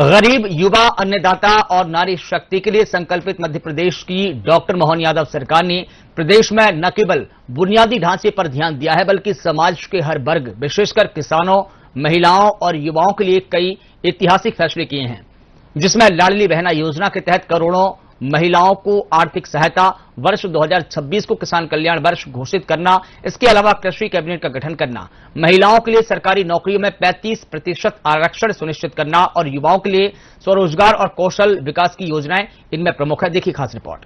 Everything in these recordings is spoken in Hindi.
गरीब, युवा, अन्नदाता और नारी शक्ति के लिए संकल्पित मध्य प्रदेश की डॉक्टर मोहन यादव सरकार ने प्रदेश में न केवल बुनियादी ढांचे पर ध्यान दिया है, बल्कि समाज के हर वर्ग, विशेषकर किसानों, महिलाओं और युवाओं के लिए कई ऐतिहासिक फैसले किए हैं, जिसमें लाडली बहना योजना के तहत करोड़ों महिलाओं को आर्थिक सहायता, वर्ष 2026 को किसान कल्याण वर्ष घोषित करना, इसके अलावा कृषि कैबिनेट का गठन करना, महिलाओं के लिए सरकारी नौकरियों में 35% आरक्षण सुनिश्चित करना और युवाओं के लिए स्वरोजगार और कौशल विकास की योजनाएं इनमें प्रमुख है। देखिए खास रिपोर्ट।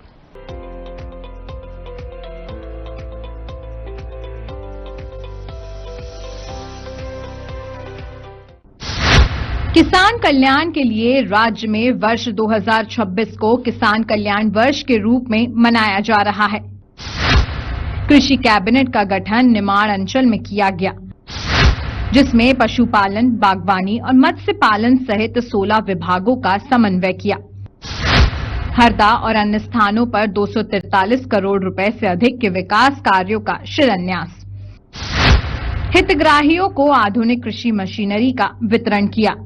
किसान कल्याण के लिए राज्य में वर्ष 2026 को किसान कल्याण वर्ष के रूप में मनाया जा रहा है। कृषि कैबिनेट का गठन निमाड़ अंचल में किया गया, जिसमें पशुपालन, बागवानी और मत्स्य पालन सहित 16 विभागों का समन्वय किया। हरदा और अन्य स्थानों पर 243 करोड़ रुपए से अधिक के विकास कार्यों का शिलान्यास। हितग्राहियों को आधुनिक कृषि मशीनरी का वितरण किया।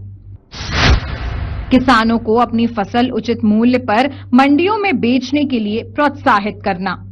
किसानों को अपनी फसल उचित मूल्य पर मंडियों में बेचने के लिए प्रोत्साहित करना।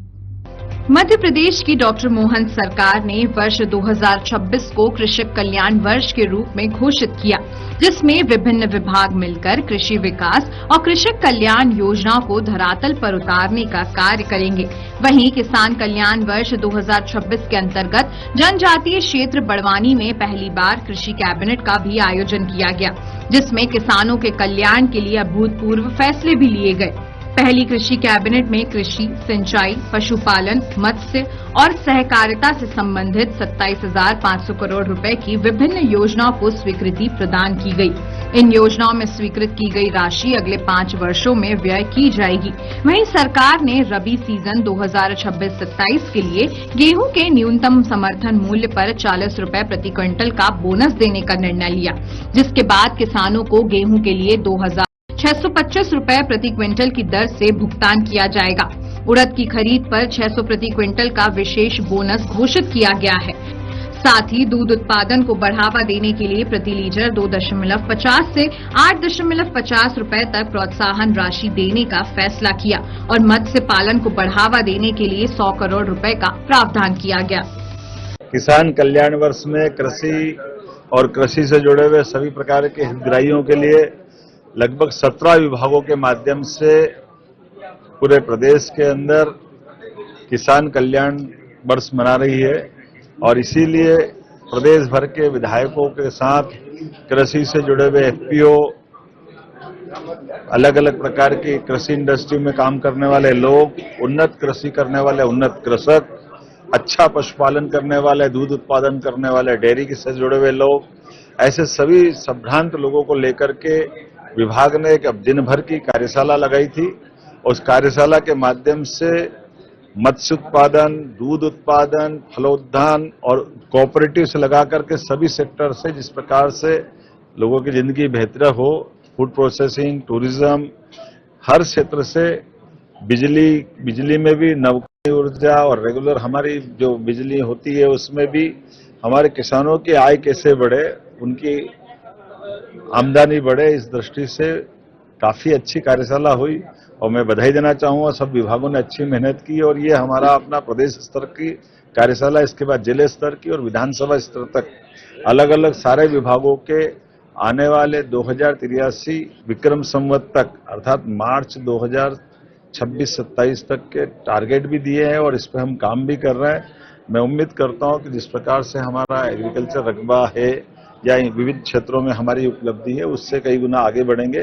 मध्य प्रदेश की डॉक्टर मोहन सरकार ने वर्ष 2026 को कृषक कल्याण वर्ष के रूप में घोषित किया, जिसमें विभिन्न विभाग मिलकर कृषि विकास और कृषक कल्याण योजना को धरातल पर उतारने का कार्य करेंगे। वहीं किसान कल्याण वर्ष 2026 के अंतर्गत जनजातीय क्षेत्र बड़वानी में पहली बार कृषि कैबिनेट का भी आयोजन किया गया, जिसमें किसानों के कल्याण के लिए अभूतपूर्व फैसले भी लिए गए। पहली कृषि कैबिनेट में कृषि, सिंचाई, पशुपालन, मत्स्य और सहकारिता से संबंधित 27,500 करोड़ रुपए की विभिन्न योजनाओं को स्वीकृति प्रदान की गई। इन योजनाओं में स्वीकृत की गई राशि अगले 5 वर्षों में व्यय की जाएगी। वहीं सरकार ने रबी सीजन 2026-27 के लिए गेहूं के न्यूनतम समर्थन मूल्य पर 40 रुपए प्रति क्विंटल का बोनस देने का निर्णय लिया, जिसके बाद किसानों को गेहूं के लिए 2,625 रुपए प्रति क्विंटल की दर से भुगतान किया जाएगा। उड़द की खरीद पर 600 प्रति क्विंटल का विशेष बोनस घोषित किया गया है। साथ ही दूध उत्पादन को बढ़ावा देने के लिए प्रति लीटर 2.50 से 8.50 रुपए तक प्रोत्साहन राशि देने का फैसला किया और मत्स्य पालन को बढ़ावा देने के लिए 100 करोड़ रुपए का प्रावधान किया गया। किसान कल्याण वर्ष में कृषि और कृषि से जुड़े हुए सभी प्रकार के हितग्राहियों के लिए लगभग 17 विभागों के माध्यम से पूरे प्रदेश के अंदर किसान कल्याण वर्ष मना रही है और इसीलिए प्रदेश भर के विधायकों के साथ कृषि से जुड़े हुए एफपीओ, अलग अलग प्रकार की कृषि इंडस्ट्री में काम करने वाले लोग, उन्नत कृषि करने वाले उन्नत कृषक, अच्छा पशुपालन करने वाले, दूध उत्पादन करने वाले, डेयरी से जुड़े हुए लोग, ऐसे सभी संभ्रांत लोगों को लेकर के विभाग ने एक दिन भर की कार्यशाला लगाई थी। उस कार्यशाला के माध्यम से मत्स्य उत्पादन, दूध उत्पादन, फलोद्यान और कोऑपरेटिव से लगा करके सभी सेक्टर से जिस प्रकार से लोगों की जिंदगी बेहतर हो, फूड प्रोसेसिंग, टूरिज्म, हर क्षेत्र से बिजली में भी नवकरणीय ऊर्जा और रेगुलर हमारी जो बिजली होती है उसमें भी हमारे किसानों की आय कैसे बढ़े, उनकी आमदनी बढ़े, इस दृष्टि से काफी अच्छी कार्यशाला हुई और मैं बधाई देना चाहूंगा। सब विभागों ने अच्छी मेहनत की और ये हमारा अपना प्रदेश स्तर की कार्यशाला, इसके बाद जिले स्तर की और विधानसभा स्तर तक अलग अलग सारे विभागों के आने वाले 2083 विक्रम संवत तक अर्थात मार्च 2026-27 तक के टारगेट भी दिए हैं और इस पर हम काम भी कर रहे हैं। मैं उम्मीद करता हूं कि जिस प्रकार से हमारा एग्रीकल्चर रकबा है या विविध क्षेत्रों में हमारी उपलब्धि है, उससे कई गुना आगे बढ़ेंगे।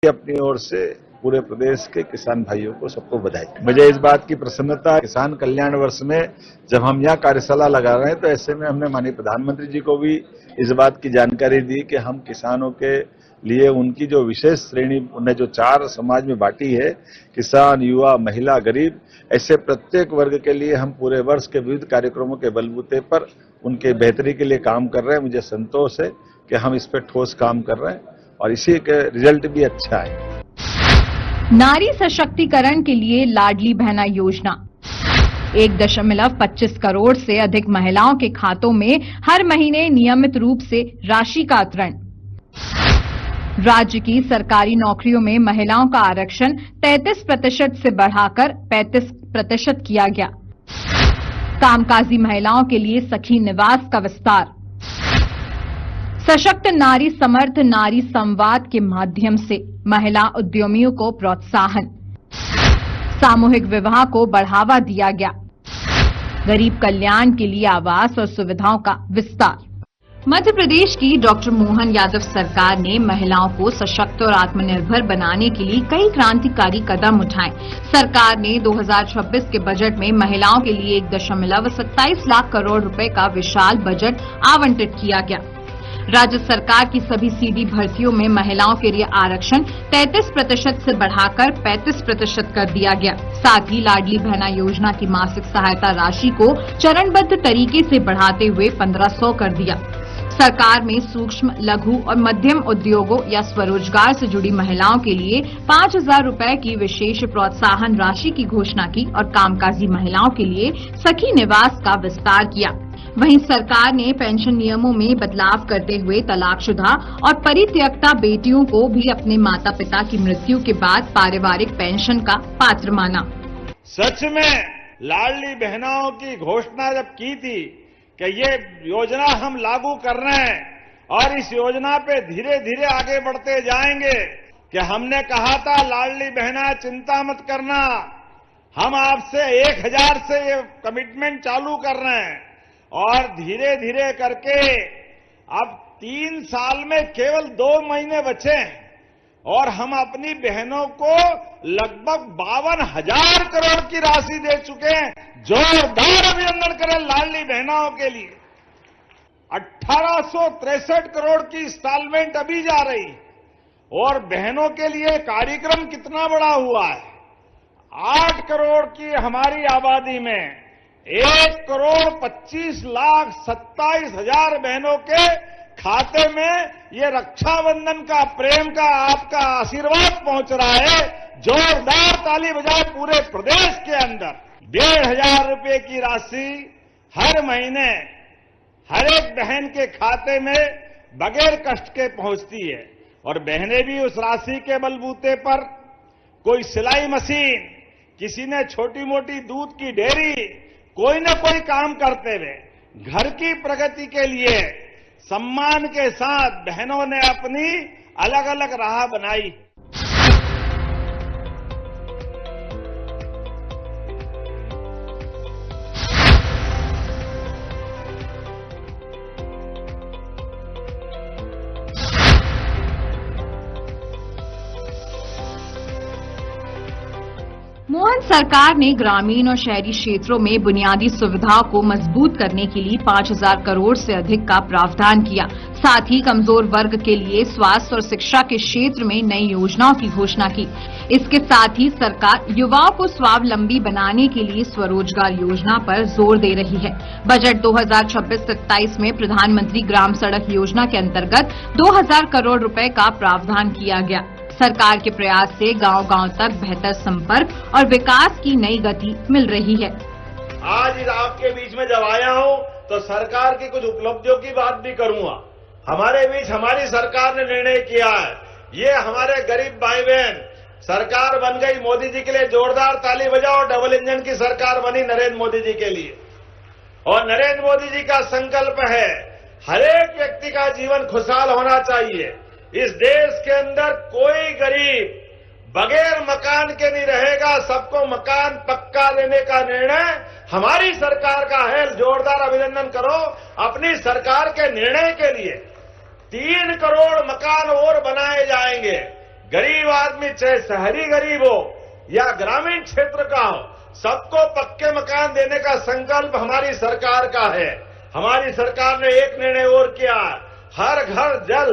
अपनी ओर से पूरे प्रदेश के किसान भाइयों को सबको बधाई। मुझे इस बात की प्रसन्नता है, किसान कल्याण वर्ष में जब हम यहाँ कार्यशाला लगा रहे हैं तो ऐसे में हमने माननीय प्रधानमंत्री जी को भी इस बात की जानकारी दी कि हम किसानों के लिए उनकी जो विशेष श्रेणी उन्हें जो 4 समाज में बांटी है, किसान, युवा, महिला, गरीब, ऐसे प्रत्येक वर्ग के लिए हम पूरे वर्ष के विविध कार्यक्रमों के बलबूते पर उनके बेहतरी के लिए काम कर रहे हैं। मुझे संतोष है कि हम इस पर ठोस काम कर रहे हैं और इसी के रिजल्ट भी अच्छा है। नारी सशक्तिकरण के लिए लाडली बहना योजना 1.25 करोड़ से अधिक महिलाओं के खातों में हर महीने नियमित रूप से राशि का अंतरण। राज्य की सरकारी नौकरियों में महिलाओं का आरक्षण 33% से बढ़ाकर 35% किया गया। कामकाजी महिलाओं के लिए सखी निवास का विस्तार। सशक्त नारी समर्थ नारी संवाद के माध्यम से महिला उद्यमियों को प्रोत्साहन। सामूहिक विवाह को बढ़ावा दिया गया। गरीब कल्याण के लिए आवास और सुविधाओं का विस्तार। मध्य प्रदेश की डॉक्टर मोहन यादव सरकार ने महिलाओं को सशक्त और आत्मनिर्भर बनाने के लिए कई क्रांतिकारी कदम उठाए। सरकार ने 2026 के बजट में महिलाओं के लिए 1.27 लाख करोड़ रुपए का विशाल बजट आवंटित किया गया। राज्य सरकार की सभी सीधी भर्तियों में महिलाओं के लिए आरक्षण 33% से बढ़ाकर 35% कर दिया गया। साथ ही लाडली बहना योजना की मासिक सहायता राशि को चरणबद्ध तरीके से बढ़ाते हुए 1500 कर दिया। सरकार में सूक्ष्म, लघु और मध्यम उद्योगों या स्वरोजगार से जुड़ी महिलाओं के लिए 5000 रुपए की विशेष प्रोत्साहन राशि की घोषणा की और कामकाजी महिलाओं के लिए सखी निवास का विस्तार किया। वहीं सरकार ने पेंशन नियमों में बदलाव करते हुए तलाकशुदा और परित्यक्ता बेटियों को भी अपने माता पिता की मृत्यु के बाद पारिवारिक पेंशन का पात्र माना। सच में लाडली बहनाओं की घोषणा जब की थी कि ये योजना हम लागू कर रहे हैं और इस योजना पे धीरे धीरे आगे बढ़ते जाएंगे, कि हमने कहा था लाडली बहना चिंता मत करना, हम आपसे 1000 से ये कमिटमेंट चालू कर रहे हैं और धीरे धीरे करके अब 3 साल में केवल 2 महीने बचे हैं और हम अपनी बहनों को लगभग 52,000 करोड़ की राशि दे चुके हैं। जोरदार अभिनंदन करें लाडली बहनाओं के लिए। 1863 करोड़ की इंस्टॉलमेंट अभी जा रही और बहनों के लिए कार्यक्रम कितना बड़ा हुआ है। 8 करोड़ की हमारी आबादी में 1,25,27,000 बहनों के खाते में ये रक्षाबंधन का, प्रेम का, आपका आशीर्वाद पहुंच रहा है। जोरदार ताली बजाए पूरे प्रदेश के अंदर। 1,500 रुपए की राशि हर महीने हर एक बहन के खाते में बगैर कष्ट के पहुंचती है और बहनें भी उस राशि के बलबूते पर कोई सिलाई मशीन, किसी ने छोटी मोटी दूध की डेयरी, कोई न कोई काम करते हुए घर की प्रगति के लिए सम्मान के साथ बहनों ने अपनी अलग अलग राह बनाई। मोहन सरकार ने ग्रामीण और शहरी क्षेत्रों में बुनियादी सुविधाओं को मजबूत करने के लिए 5000 करोड़ से अधिक का प्रावधान किया। साथ ही कमजोर वर्ग के लिए स्वास्थ्य और शिक्षा के क्षेत्र में नई योजनाओं की घोषणा की। इसके साथ ही सरकार युवाओं को स्वावलंबी बनाने के लिए स्वरोजगार योजना पर जोर दे रही है। बजट 2026-27 में प्रधानमंत्री ग्राम सड़क योजना के अंतर्गत 2000 करोड़ रुपए का प्रावधान किया गया। सरकार के प्रयास से गांव-गांव तक बेहतर संपर्क और विकास की नई गति मिल रही है। आज इस आपके बीच में जब आया हूं तो सरकार की कुछ उपलब्धियों की बात भी करूंगा। हमारे बीच हमारी सरकार ने निर्णय किया है, ये हमारे गरीब भाई बहन सरकार बन गई मोदी जी के लिए। जोरदार ताली बजाओ। डबल इंजन की सरकार बनी नरेंद्र मोदी जी के लिए और नरेंद्र मोदी जी का संकल्प है हर एक व्यक्ति का जीवन खुशहाल होना चाहिए। इस देश के अंदर कोई गरीब बगैर मकान के नहीं रहेगा। सबको मकान पक्का देने का निर्णय हमारी सरकार का है। जोरदार अभिनंदन करो अपनी सरकार के निर्णय के लिए। 3 करोड़ मकान और बनाए जाएंगे। गरीब आदमी चाहे शहरी गरीब हो या ग्रामीण क्षेत्र का हो, सबको पक्के मकान देने का संकल्प हमारी सरकार का है। हमारी सरकार ने एक निर्णय और किया, हर घर जल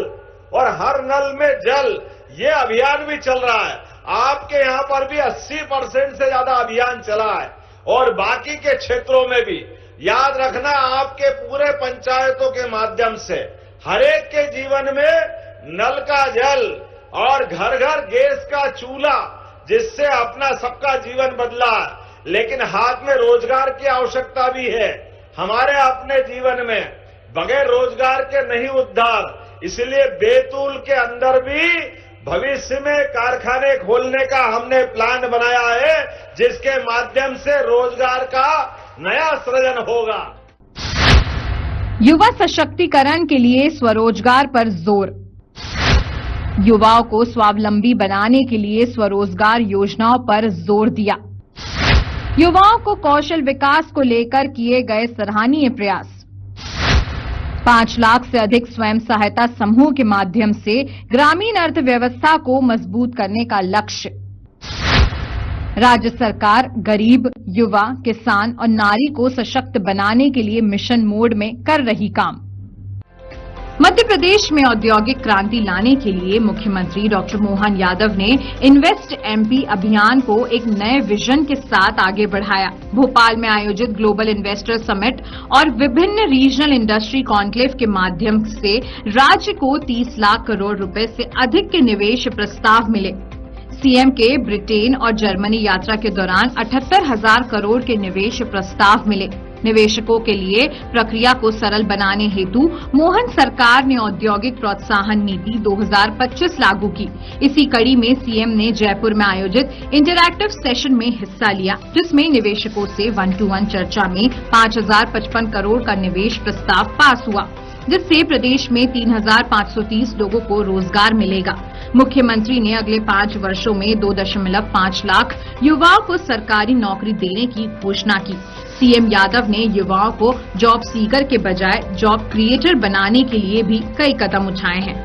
और हर नल में जल, ये अभियान भी चल रहा है। आपके यहां पर भी 80% से ज्यादा अभियान चला है और बाकी के क्षेत्रों में भी। याद रखना, आपके पूरे पंचायतों के माध्यम से हर एक के जीवन में नल का जल और घर घर गैस का चूल्हा, जिससे अपना सबका जीवन बदला। लेकिन हाथ में रोजगार की आवश्यकता भी है। हमारे अपने जीवन में बगैर रोजगार के नहीं उद्धार। इसलिए बैतूल के अंदर भी भविष्य में कारखाने खोलने का हमने प्लान बनाया है, जिसके माध्यम से रोजगार का नया सृजन होगा। युवा सशक्तिकरण के लिए स्वरोजगार पर जोर। युवाओं को स्वावलंबी बनाने के लिए स्वरोजगार योजनाओं पर जोर दिया। युवाओं को कौशल विकास को लेकर किए गए सराहनीय प्रयास। 5 लाख से अधिक स्वयं सहायता समूह के माध्यम से ग्रामीण अर्थव्यवस्था को मजबूत करने का लक्ष्य। राज्य सरकार गरीब, युवा, किसान और नारी को सशक्त बनाने के लिए मिशन मोड में कर रही काम। मध्य प्रदेश में औद्योगिक क्रांति लाने के लिए मुख्यमंत्री डॉक्टर मोहन यादव ने इन्वेस्ट एमपी अभियान को एक नए विजन के साथ आगे बढ़ाया। भोपाल में आयोजित ग्लोबल इन्वेस्टर समिट और विभिन्न रीजनल इंडस्ट्री कॉन्क्लेव के माध्यम से राज्य को 30 लाख करोड़ रुपए से अधिक के निवेश प्रस्ताव मिले। सीएम के ब्रिटेन और जर्मनी यात्रा के दौरान 78,000 करोड़ के निवेश प्रस्ताव मिले। निवेशकों के लिए प्रक्रिया को सरल बनाने हेतु मोहन सरकार ने औद्योगिक प्रोत्साहन नीति 2025 लागू की। इसी कड़ी में सीएम ने जयपुर में आयोजित इंटरैक्टिव सेशन में हिस्सा लिया, जिसमें निवेशकों से 1-to-1 चर्चा में 5,055 करोड़ का निवेश प्रस्ताव पास हुआ, जिससे प्रदेश में 3,530 लोगों को रोजगार मिलेगा। मुख्यमंत्री ने अगले 5 वर्षों में 2.5 लाख युवाओं को सरकारी नौकरी देने की घोषणा की। सीएम यादव ने युवाओं को जॉब सीकर के बजाय जॉब क्रिएटर बनाने के लिए भी कई कदम उठाए हैं।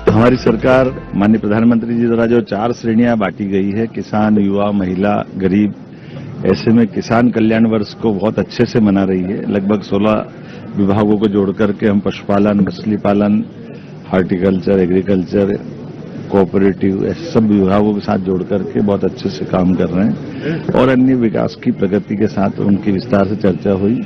हमारी सरकार माननीय प्रधानमंत्री जी द्वारा जो 4 श्रेणियां बांटी गई है, किसान, युवा, महिला, गरीब, ऐसे में किसान कल्याण वर्ष को बहुत अच्छे से मना रही है। लगभग 16 विभागों को जोड़ करके हम पशुपालन, मछली पालन, हॉर्टिकल्चर, एग्रीकल्चर, कोऑपरेटिव, ऐसे सब विभागों के साथ जोड़ करके बहुत अच्छे से काम कर रहे हैं और अन्य विकास की प्रगति के साथ उनकी विस्तार से चर्चा हुई।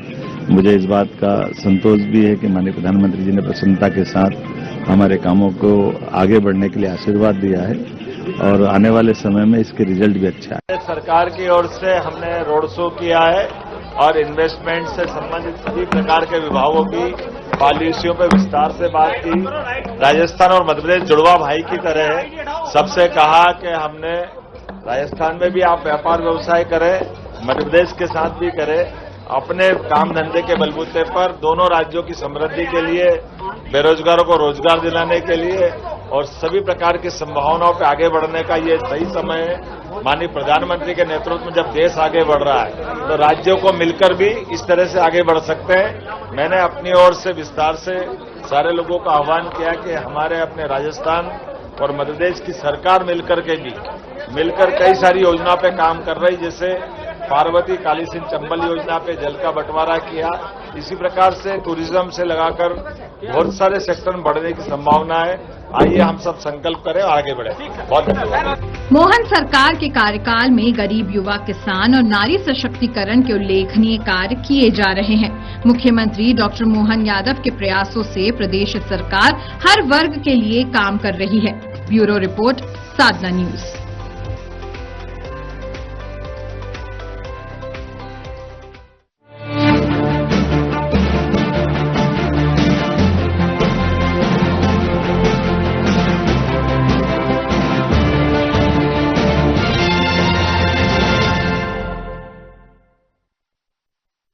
मुझे इस बात का संतोष भी है कि माननीय प्रधानमंत्री जी ने प्रसन्नता के साथ हमारे कामों को आगे बढ़ने के लिए आशीर्वाद दिया है और आने वाले समय में इसके रिजल्ट भी अच्छा है। सरकार की ओर से हमने रोड शो किया है और इन्वेस्टमेंट से संबंधित सभी प्रकार के विभागों की पॉलिसियों पर विस्तार से बात की। राजस्थान और मध्य प्रदेश जुड़वा भाई की तरह है। सबसे कहा कि हमने राजस्थान में भी आप व्यापार व्यवसाय करें, मध्य प्रदेश के साथ भी करें, अपने काम धंधे के बलबूते पर दोनों राज्यों की समृद्धि के लिए, बेरोजगारों को रोजगार दिलाने के लिए और सभी प्रकार की संभावनाओं पर आगे बढ़ने का ये सही समय है। माननीय प्रधानमंत्री के नेतृत्व में जब देश आगे बढ़ रहा है तो राज्यों को मिलकर भी इस तरह से आगे बढ़ सकते हैं। मैंने अपनी ओर से विस्तार से सारे लोगों का आह्वान किया कि हमारे अपने राजस्थान और मध्य प्रदेश की सरकार मिलकर कई सारी योजना पे काम कर रही, जैसे पार्वती काली सिंह चंबल योजना पे जल का बंटवारा किया। इसी प्रकार से टूरिज्म से लगाकर बहुत सारे सेक्टर में बढ़ने की संभावना है। आइए हम सब संकल्प करें और आगे बढ़े। बहुत धन्यवाद। मोहन सरकार के कार्यकाल में गरीब, युवा, किसान और नारी सशक्तिकरण के उल्लेखनीय कार्य किए जा रहे हैं। मुख्यमंत्री डॉक्टर मोहन यादव के प्रयासों से प्रदेश सरकार हर वर्ग के लिए काम कर रही है। ब्यूरो रिपोर्ट, साधना न्यूज।